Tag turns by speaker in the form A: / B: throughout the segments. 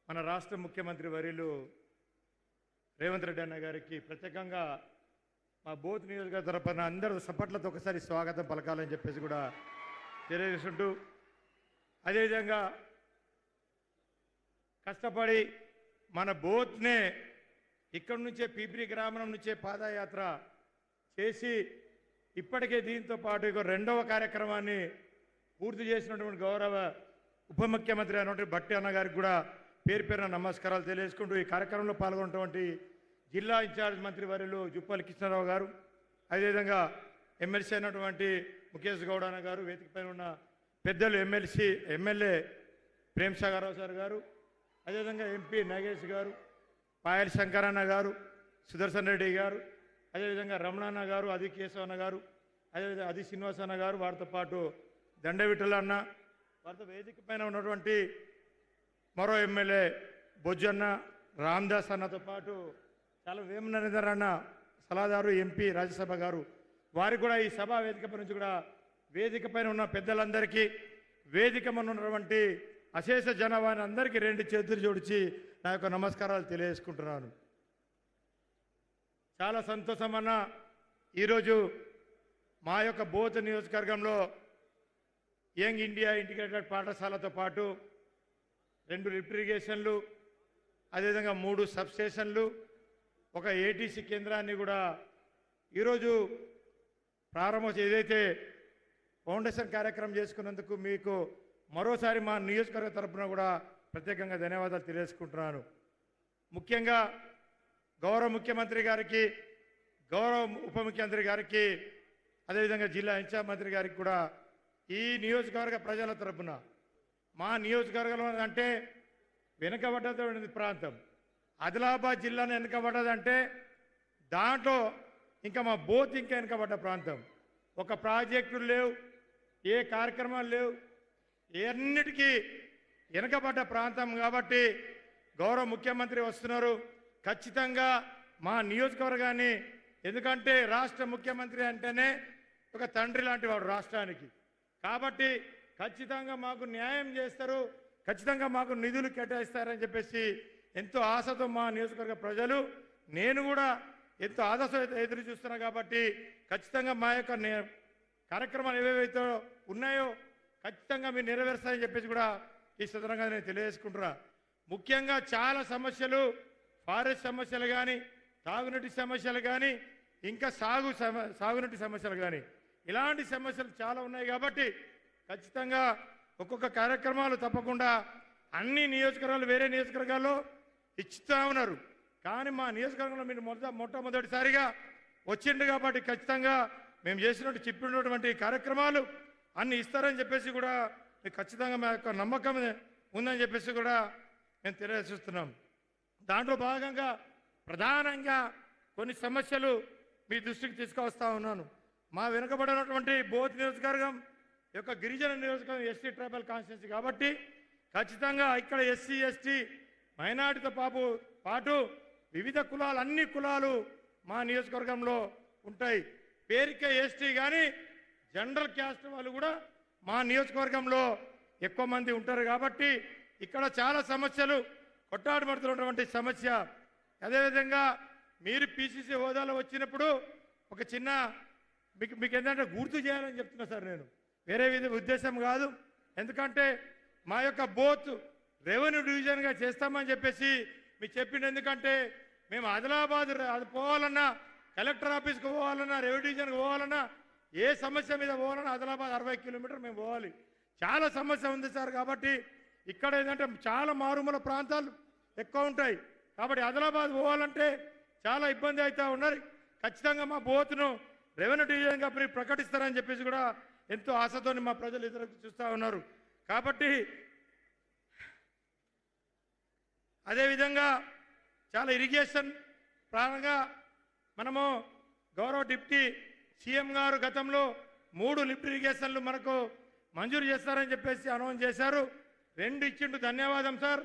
A: మన రాష్ట్ర ముఖ్యమంత్రి వర్యులు రేవంత్ రెడ్డి అన్న గారికి ప్రత్యేకంగా మా బోత్ నియోజకవర్గ తరపున అందరూ సపట్లతో ఒకసారి స్వాగతం పలకాలని చెప్పేసి కూడా తెలియజేస్తుంటూ, అదేవిధంగా కష్టపడి మన బోత్నే ఇక్కడి నుంచే పీపిరి గ్రామం నుంచే పాదయాత్ర చేసి ఇప్పటికే దీంతో పాటు ఇక రెండవ కార్యక్రమాన్ని పూర్తి చేసినటువంటి గౌరవ ఉప ముఖ్యమంత్రి అయినటువంటి భట్టి అన్న గారికి కూడా పేరు పేరున నమస్కారాలు తెలియజేసుకుంటూ ఈ కార్యక్రమంలో పాల్గొన్నటువంటి జిల్లా ఇన్ఛార్జ్ మంత్రి వర్యులు జుప్పల్లి కృష్ణారావు గారు, అదేవిధంగా ఎమ్మెల్సీ అయినటువంటి ముఖేష్ గౌడ్ అన్న గారు, వేదికపై ఉన్న పెద్దలు ఎమ్మెల్యే ప్రేమ్ సాగర్ సార్ గారు, అదేవిధంగా ఎంపీ నాగేష్ గారు, పాయల్ శంకరన్న గారు, సుదర్శన్ రెడ్డి గారు, అదేవిధంగా రమణన్న గారు, అది కేశవన్న గారు, అదేవిధంగా అది శ్రీనివాస్ అన్న గారు, వారితో పాటు దండవిఠల అన్న, వారితో వేదిక పైన ఉన్నటువంటి మరో ఎమ్మెల్యే బొజ్జన్న, రామ్దాస్ అన్నతో పాటు చాలా వేమనరేందర్ అన్న సలహాదారు, ఎంపీ రాజ్యసభ గారు, వారికి కూడా ఈ సభా వేదిక నుంచి కూడా వేదిక పైన ఉన్న పెద్దలందరికీ, వేదిక మీద ఉన్నటువంటి అశేష జనాభాని అందరికీ రెండు చేతులు జోడించి నా యొక్క నమస్కారాలు తెలియజేసుకుంటున్నాను. చాలా సంతోషం అన్న, ఈరోజు మా యొక్క బోత్ నియోజకవర్గంలో యంగ్ ఇండియా ఇంటిగ్రేటెడ్ పాఠశాలతో పాటు 2 లిఫ్ట్ ఇరిగేషన్లు, అదేవిధంగా 3 సబ్స్టేషన్లు, ఒక ఏటీసీ కేంద్రాన్ని కూడా ఈరోజు ప్రారంభం ఏదైతే ఫౌండేషన్ కార్యక్రమం చేసుకున్నందుకు మీకు మరోసారి మా నియోజకవర్గ తరఫున కూడా ప్రత్యేకంగా ధన్యవాదాలు తెలియజేసుకుంటున్నాను. ముఖ్యంగా గౌరవ ముఖ్యమంత్రి గారికి, గౌరవ ఉప ముఖ్యమంత్రి గారికి, అదేవిధంగా జిల్లా ఇన్ఛార్జ్ మంత్రి గారికి కూడా ఈ నియోజకవర్గ ప్రజల తరఫున, మా నియోజకవర్గంలో అంటే వెనుకబడ్డటువంటి ప్రాంతం, ఆదిలాబాద్ జిల్లాను వెనుకబడ్డదంటే దాంట్లో ఇంకా మా బోత్ ఇంకా వెనుకబడ్డ ప్రాంతం. ఒక ప్రాజెక్టులు లేవు, ఏ కార్యక్రమాలు లేవు, ఎన్నిటికీ వెనుకబడ్డ ప్రాంతం. కాబట్టి గౌరవ ముఖ్యమంత్రి వస్తున్నారు, ఖచ్చితంగా మా నియోజకవర్గాన్ని, ఎందుకంటే రాష్ట్ర ముఖ్యమంత్రి అంటేనే ఒక తండ్రి లాంటి వాడు రాష్ట్రానికి, కాబట్టి ఖచ్చితంగా మాకు న్యాయం చేస్తారు, ఖచ్చితంగా మాకు నిధులు కేటాయిస్తారని చెప్పేసి ఎంతో ఆశతో మా నియోజకవర్గ ప్రజలు, నేను కూడా ఎంతో ఆశతో ఎదురు చూస్తున్నా. కాబట్టి ఖచ్చితంగా మా యొక్క కార్యక్రమాలు ఏవేవైతే ఉన్నాయో ఖచ్చితంగా మీరు నెరవేరుస్తారని చెప్పేసి కూడా ఈ సందర్భంగా నేను తెలియజేసుకుంటున్నా. ముఖ్యంగా చాలా సమస్యలు, ఫారెస్ట్ సమస్యలు కానీ, తాగునీటి సమస్యలు కానీ, ఇంకా సాగునీటి సమస్యలు కానీ, ఇలాంటి సమస్యలు చాలా ఉన్నాయి. కాబట్టి ఖచ్చితంగా ఒక్కొక్క కార్యక్రమాలు తప్పకుండా అన్ని నియోజకవర్గాలు వేరే నియోజకవర్గాల్లో ఇచ్చుతూ ఉన్నారు, కానీ మా నియోజకవర్గంలో మీరు మొట్టమొదటిసారిగా వచ్చిండు కాబట్టి ఖచ్చితంగా మేము చేసినట్టు చెప్పినటువంటి కార్యక్రమాలు అన్ని ఇస్తారని చెప్పేసి కూడా మీకు ఖచ్చితంగా మా యొక్క నమ్మకం ఉందని చెప్పేసి కూడా మేము తెలియజేస్తున్నాం. దాంట్లో భాగంగా ప్రధానంగా కొన్ని సమస్యలు మీ దృష్టికి తీసుకువస్తా ఉన్నాను. మా వెనుకబడినటువంటి బోత్ నియోజకవర్గం యొక్క గిరిజన నియోజకవర్గం ఎస్టీ ట్రైబల్ కాన్స్టిట్యున్సీ కాబట్టి ఖచ్చితంగా ఇక్కడ ఎస్సీ ఎస్టీ మైనార్టీతో పాటు వివిధ కులాలు, అన్ని కులాలు మా నియోజకవర్గంలో ఉంటాయి. పేరుకే ఎస్టీ కానీ జనరల్ క్యాస్ట్ వాళ్ళు కూడా మా నియోజకవర్గంలో ఎక్కువ మంది ఉంటారు. కాబట్టి ఇక్కడ చాలా సమస్యలు కొట్టాడబడుతున్నటువంటి సమస్య. అదేవిధంగా మీరు పీసీసీ హోదాలో వచ్చినప్పుడు ఒక చిన్న మీకు ఏంటంటే గుర్తు చేయాలని చెప్తున్నా సార్, నేను వేరే ఉద్దేశం కాదు. ఎందుకంటే మా యొక్క బోత్ రెవెన్యూ డివిజన్గా చేస్తామని చెప్పేసి మీకు చెప్పిండు. ఎందుకంటే మేము ఆదిలాబాద్ పోవాలన్నా, కలెక్టర్ ఆఫీస్కి పోవాలన్నా, రెవెన్యూ డివిజన్కి పోవాలన్నా, ఏ సమస్య మీద పోవాలన్నా ఆదిలాబాద్ 60 కిలోమీటర్లు మేము పోవాలి. చాలా సమస్య ఉంది సార్. కాబట్టి ఇక్కడ ఏంటంటే చాలా మారుమూల ప్రాంతాలు ఎక్కువ ఉంటాయి. కాబట్టి ఆదిలాబాద్ పోవాలంటే చాలా ఇబ్బంది అవుతూ ఉన్నారు. ఖచ్చితంగా మా బోత్ను రెవెన్యూ డివిజన్గా మీరు ప్రకటిస్తారని చెప్పేసి కూడా ఎంతో ఆశతో మా ప్రజలు ఎదురు చూస్తూ ఉన్నారు. కాబట్టి అదేవిధంగా చాలా ఇరిగేషన్ ప్రారంగా మనము గౌరవ డిప్యూటీ సీఎం గారు గతంలో 3 లిఫ్ట్ ఇరిగేషన్లు మనకు మంజూరు చేస్తారని చెప్పేసి అనౌన్స్ చేశారు. 2 ఇచ్చిండు, ధన్యవాదం సార్,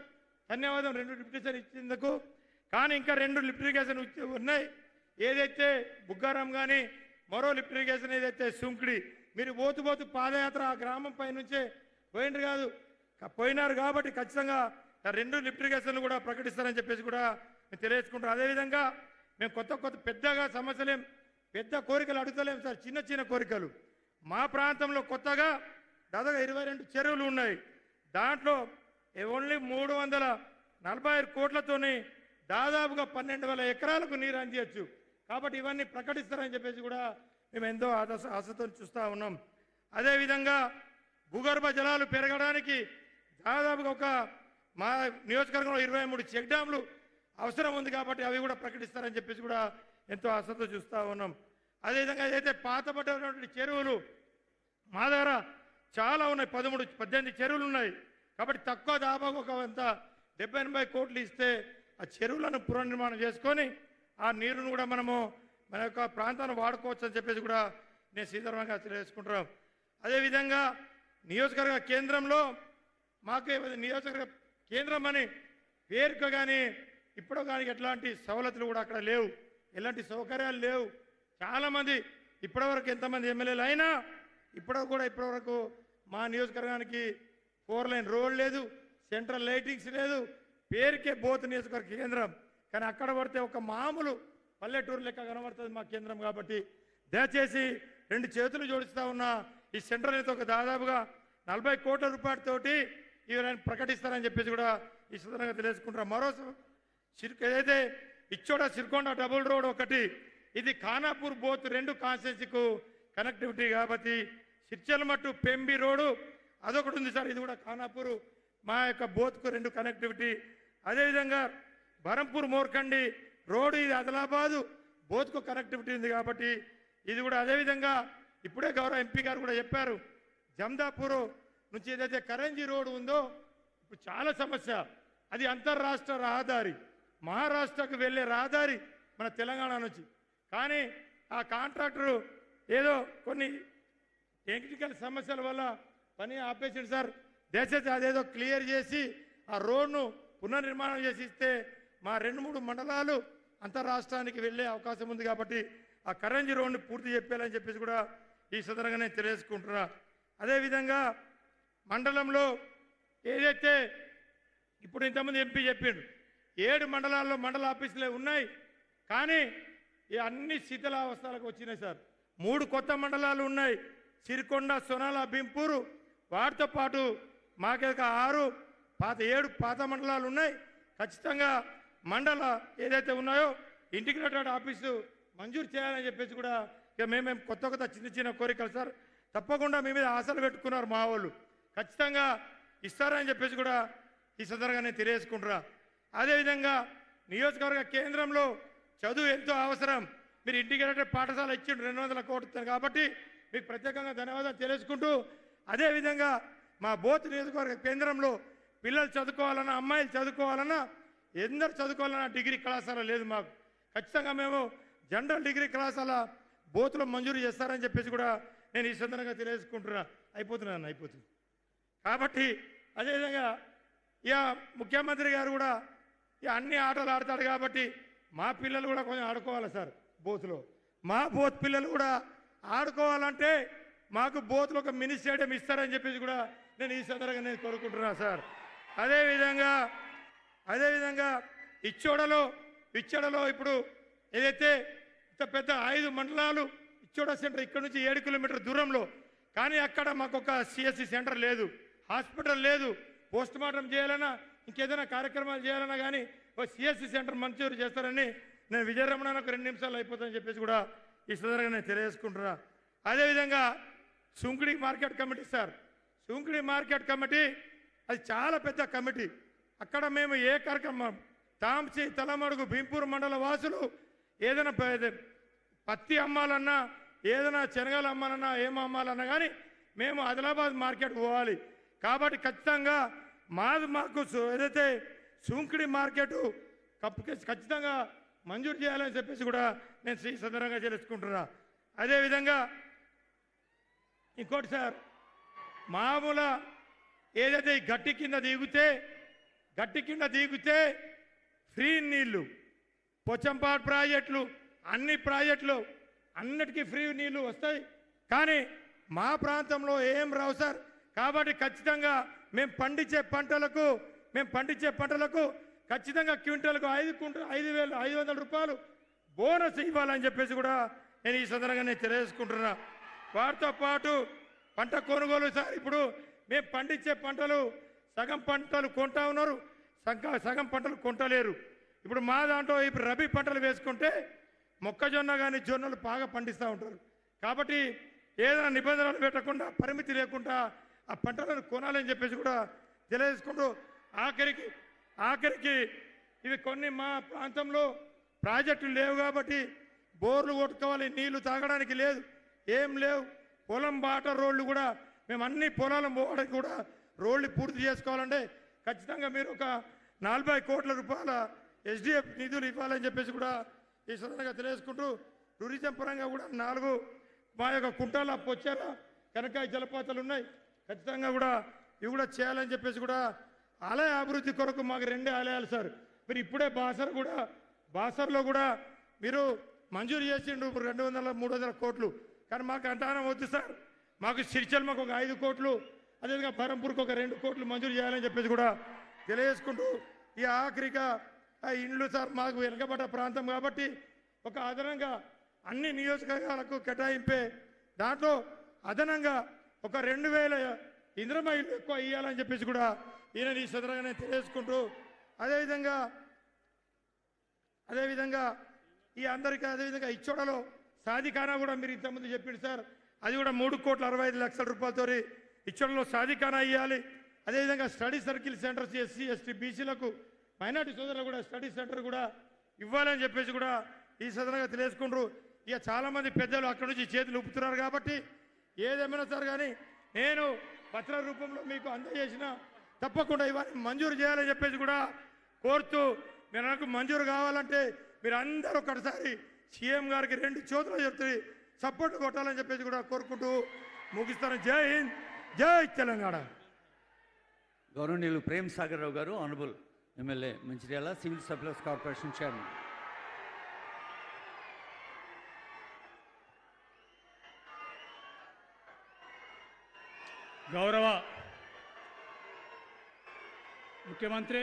A: ధన్యవాదం 2 లిఫ్ట్ ఇరిగేషన్ ఇచ్చేందుకు. కానీ ఇంకా 2 లిఫ్ట్ ఇరిగేషన్ ఉన్నాయి. ఏదైతే బుగ్గారం కానీ మరో లిఫ్ట్ ఇరిగేషన్ ఏదైతే సుంకిడి, మీరు పోతూ పాదయాత్ర ఆ గ్రామం పై నుంచే పోయినారు కాబట్టి ఖచ్చితంగా రెండు లిఫ్ట్ ఇరిగేషన్లు కూడా ప్రకటిస్తారని చెప్పేసి కూడా మేము తెలియజేసుకుంటాం. అదేవిధంగా మేము కొత్త పెద్దగా సమస్యలేం పెద్ద కోరికలు అడుగుతలేము సార్, చిన్న చిన్న కోరికలు. మా ప్రాంతంలో కొత్తగా దాదాపు 22 చెరువులు ఉన్నాయి. దాంట్లో ఓన్లీ 345 కోట్లతోని దాదాపుగా 12,000 ఎకరాలకు నీరు అందించచ్చు. కాబట్టి ఇవన్నీ ప్రకటిస్తారని చెప్పేసి కూడా మేము ఎంతో ఆశతో చూస్తూ ఉన్నాం. అదేవిధంగా భూగర్భ జలాలు పెరగడానికి దాదాపుగా ఒక మా నియోజకవర్గంలో 23 చెక్ డ్యామ్లు అవసరం ఉంది. కాబట్టి అవి కూడా ప్రకటిస్తారని చెప్పేసి కూడా ఎంతో ఆశతో చూస్తూ ఉన్నాం. అదేవిధంగా ఏదైతే పాతబడ్డటువంటి చెరువులు మా దగ్గర చాలా ఉన్నాయి, 18 చెరువులు ఉన్నాయి. కాబట్టి తక్కువ దాదాపు ఒక 70-80 కోట్లు ఇస్తే ఆ చెరువులను పునర్నిర్మాణం చేసుకొని ఆ నీరును కూడా మనము మన యొక్క ప్రాంతాన్ని వాడుకోవచ్చు అని చెప్పేసి కూడా నేను శ్రీధర్మంగా తెలియజేసుకుంటున్నాం. అదేవిధంగా నియోజకవర్గ కేంద్రంలో మాకు నియోజకవర్గ కేంద్రం అని పేరుకు కానీ ఇప్పుడు కానీ ఎట్లాంటి సవలతులు కూడా అక్కడ లేవు, ఎలాంటి సౌకర్యాలు లేవు. చాలామంది ఇప్పటివరకు ఎంతమంది ఎమ్మెల్యేలు అయినా ఇప్పటివరకు మా నియోజకవర్గానికి 4 లైన్ రోడ్ లేదు, సెంట్రల్ లైటింగ్స్ లేదు, పేరుకే బోత్ నియోజకవర్గ కేంద్రం. కానీ అక్కడ పడితే ఒక మామూలు పల్లెటూరు లెక్క కనబడుతుంది మా కేంద్రం. కాబట్టి దయచేసి 2 చేతులు జోడిస్తూ ఉన్న ఈ సెంట్రల్ అయితే ఒక దాదాపుగా 40 కోట్ల రూపాయలతోటి ఇవన్నీ ప్రకటిస్తారని చెప్పేసి కూడా ఈ సందర్భంగా తెలియజేసుకుంటారు. మరో ఏదైతే ఇచ్చోడ సిరికొండ డబుల్ రోడ్ ఒకటి, ఇది ఖానాపూర్ బోత్ 2 కాన్స్టిట్యున్సీకు కనెక్టివిటీ. కాబట్టి సిర్చలమట్టు పెంబి రోడ్డు అదొకటి ఉంది సార్, ఇది కూడా ఖానాపూర్ మా యొక్క బోత్కు 2 కనెక్టివిటీ. అదేవిధంగా బరంపూర్ మోర్కండి రోడ్డు, ఇది ఆదిలాబాదు బోత్కు కనెక్టివిటీ ఉంది. కాబట్టి ఇది కూడా అదేవిధంగా ఇప్పుడే గౌరవ ఎంపీ గారు కూడా చెప్పారు, జమ్దాపూర్ నుంచి ఏదైతే కరంజీ రోడ్డు ఉందో ఇప్పుడు చాలా సమస్య. అది అంతర్రాష్ట్ర రహదారి, మహారాష్ట్రకు వెళ్ళే రహదారి మన తెలంగాణ నుంచి. కానీ ఆ కాంట్రాక్టరు ఏదో కొన్ని టెక్నికల్ సమస్యల వల్ల పని ఆపేసింది సార్. దయచేసి అదేదో క్లియర్ చేసి ఆ రోడ్ను పునర్నిర్మాణం చేసి ఇస్తే మా 2-3 మండలాలు అంతర్రాష్ట్రానికి వెళ్ళే అవకాశం ఉంది. కాబట్టి ఆ కరంజీ రోడ్ని పూర్తి చెప్పాలని చెప్పేసి కూడా ఈ సందర్భంగా నేను తెలియజేసుకుంటున్నా. అదేవిధంగా మండలంలో ఏదైతే ఇప్పుడు ఇంతమంది ఎంపీ చెప్పిండు 7 మండలాల్లో మండల ఆఫీసులే ఉన్నాయి. కానీ ఈ అన్ని శిథిలావస్థలకు వచ్చినాయి సార్. 3 కొత్త మండలాలు ఉన్నాయి, సిరికొండ, సొనాల, భీంపూరు. వాటితో పాటు మాకేక 7 పాత మండలాలు ఉన్నాయి. ఖచ్చితంగా మండల ఏదైతే ఉన్నాయో ఇంటిగ్రేటెడ్ ఆఫీసు మంజూరు చేయాలని చెప్పేసి కూడా ఇక మేమేం కొత్త చిన్న కోరికలు సార్. తప్పకుండా మీ మీద ఆశలు పెట్టుకున్నారు మా వాళ్ళు, ఖచ్చితంగా ఇస్తారని చెప్పేసి కూడా ఈ సందర్భంగా నేను తెలియజేసుకుంటున్నా. అదేవిధంగా నియోజకవర్గ కేంద్రంలో చదువు ఎంతో అవసరం. మీరు ఇంటిగ్రేటెడ్ పాఠశాల ఇచ్చిండ్రు 200 కోట్లు, కాబట్టి మీకు ప్రత్యేకంగా ధన్యవాదాలు తెలియజేసుకుంటూ, అదేవిధంగా మా బోత్ నియోజకవర్గ కేంద్రంలో పిల్లలు చదువుకోవాలన్నా, అమ్మాయిలు చదువుకోవాలన్నా, ఎందరు చదువుకోవాలన్నా డిగ్రీ కళాశాల లేదు మాకు. ఖచ్చితంగా మేము జనరల్ డిగ్రీ కళాశాల బోత్లో మంజూరు చేస్తారని చెప్పేసి కూడా నేను ఈ సందర్భంగా తెలియజేసుకుంటున్నా. అయిపోతుంది. కాబట్టి అదేవిధంగా ఇక ముఖ్యమంత్రి గారు కూడా ఇక అన్ని ఆటలు ఆడతాడు. కాబట్టి మా పిల్లలు కూడా కొంచెం ఆడుకోవాలి సార్ బోత్లో. మా బోత్ పిల్లలు కూడా ఆడుకోవాలంటే మాకు బోత్లో ఒక మినీ స్టేడియం ఇస్తారని చెప్పేసి కూడా నేను ఈ సందర్భంగా నేను కోరుకుంటున్నా సార్. అదేవిధంగా ఇచ్చోడలో ఇప్పుడు ఏదైతే ఇంత పెద్ద 5 మండలాలు ఇచ్చోడ సెంటర్ ఇక్కడ నుంచి 7 కిలోమీటర్ల దూరంలో, కానీ అక్కడ మాకు ఒక సిఎస్సి సెంటర్ లేదు, హాస్పిటల్ లేదు. పోస్ట్ మార్టం చేయాలన్నా, ఇంకేదైనా కార్యక్రమాలు చేయాలన్నా కానీ ఒక సిఎస్సి సెంటర్ మంజూరు చేస్తారని నేను విజయరమణకు 2 నిమిషాలు అయిపోతుందని చెప్పేసి కూడా ఈ సందర్భంగా నేను తెలియజేసుకుంటున్నా. అదేవిధంగా Sunkudi market committee sir, Sunkudi market committee అది చాలా పెద్ద కమిటీ. అక్కడ మేము ఏ కార్యక్రమం తాంసి, తలమడుగు, భీంపూర్ మండల వాసులు ఏదైనా పత్తి అమ్మాలన్నా, ఏదైనా శనగలు అమ్మాలన్నా, ఏం అమ్మాలన్నా కానీ మేము ఆదిలాబాద్ మార్కెట్ పోవాలి. కాబట్టి ఖచ్చితంగా మాకు ఏదైతే సుంకుడి మార్కెట్ ఖచ్చితంగా మంజూరు చేయాలని చెప్పేసి కూడా నేను ఈ సందర్భంగా తెలుసుకుంటున్నా. అదేవిధంగా ఇంకోటి సార్, మామూలు ఏదైతే ఈ గట్టి కింద దిగితే ఫ్రీ నీళ్లు, పోచంపాడు ప్రాజెక్టులు, అన్ని ప్రాజెక్టులు అన్నిటికీ ఫ్రీ నీళ్లు వస్తాయి. కానీ మా ప్రాంతంలో ఏం రావు సార్. కాబట్టి ఖచ్చితంగా మేము పండించే పంటలకు మేము పండించే పంటలకు ఖచ్చితంగా క్వింటాల్కు 5,500 రూపాయలు బోనస్ ఇవ్వాలని చెప్పేసి కూడా నేను ఈ సందర్భంగా నేను తెలియజేసుకుంటున్నా. వాటితో పాటు పంట కొనుగోలు సార్, ఇప్పుడు మేము పండించే పంటలు సగం పంటలు కొంటా ఉన్నారు, సగం పంటలు కొంటలేరు. ఇప్పుడు మా దాంట్లో ఇప్పుడు రబీ పంటలు వేసుకుంటే మొక్కజొన్న కానీ జొన్నలు బాగా పండిస్తూ ఉంటారు. కాబట్టి ఏదైనా నిబంధనలు పెట్టకుండా పరిమితి లేకుండా ఆ పంటలను కొనాలని చెప్పేసి కూడా తెలియజేసుకుంటూ ఆఖరికి ఇవి కొన్ని మా ప్రాంతంలో ప్రాజెక్టులు లేవు కాబట్టి బోర్లు కొట్టుకోవాలి, నీళ్లు తాగడానికి లేదు, ఏం లేవు. పొలం బాట రోడ్లు కూడా మేము అన్ని పొలాల పోవడానికి కూడా రోడ్లు పూర్తి చేసుకోవాలంటే ఖచ్చితంగా మీరు ఒక 40 కోట్ల రూపాయల SDF నిధులు ఇవ్వాలని చెప్పేసి కూడా ఈ సందర్భంగా తెలియజేసుకుంటూ టూరిజం పరంగా కూడా 4 మా యొక్క కుంటాల పొచ్చాల కనకాయ జలపాతాలు ఉన్నాయి. ఖచ్చితంగా కూడా ఇవి కూడా చేయాలని చెప్పేసి కూడా ఆలయ అభివృద్ధి కొరకు మాకు 2 ఆలయాలు సార్. మీరు ఇప్పుడే బాసర్లో కూడా మీరు మంజూరు చేసిండు 200-300 కోట్లు. కానీ మాకు అంటానం వద్దు సార్, మాకు సిరిచల్మకు ఒక 5 కోట్లు, అదేవిధంగా బరంపూర్కి ఒక 2 కోట్లు మంజూరు చేయాలని చెప్పేసి కూడా తెలియజేసుకుంటూ ఈ ఆఖరిగా ఆ ఇండ్లు సార్ మాకు వెనుకబడ్డ ప్రాంతం కాబట్టి ఒక అదనంగా అన్ని నియోజకవర్గాలకు కేటాయింపే దాంట్లో అదనంగా ఒక 2,000 ఇంద్రమ ఇల్లు ఎక్కువ ఇవ్వాలని చెప్పేసి కూడా ఈయన ఈ సందర్భంగా తెలియజేసుకుంటూ అదేవిధంగా ఈ అందరికీ అదేవిధంగా ఇచ్చోడలో సాధికానా కూడా మీరు ఇంతకుముందు చెప్పింది సార్, అది కూడా 3,65,00,000 రూపాయలతో ఇచ్చోడలో సాధికానా ఇవ్వాలి. అదేవిధంగా study circle centres SC ST బీసీలకు మైనార్టీ సోదరులు కూడా స్టడీ సెంటర్ కూడా ఇవ్వాలని చెప్పేసి కూడా ఈ సందర్భంగా తెలియజేసుకుంటారు. ఇక చాలామంది పెద్దలు అక్కడి నుంచి చేతులు ఊపుతున్నారు కాబట్టి ఏదేమైనా సార్ కానీ నేను పత్ర రూపంలో మీకు అందజేసిన తప్పకుండా ఇవన్నీ మంజూరు చేయాలని చెప్పేసి కూడా కోరుతూ, మీరు నాకు మంజూరు కావాలంటే మీరు అందరూ ఒకటిసారి సీఎం గారికి 2 చేతులు చెప్తే సపోర్ట్ కొట్టాలని చెప్పేసి కూడా కోరుకుంటూ ముగిస్తాను. జై హింద్, జై తెలంగాణ.
B: గౌరవనీయులు ప్రేమ్ సాగర్ రావు గారు, honourable MLA Mancherial, civil supplies corporation chairman.
C: గౌరవ ముఖ్యమంత్రి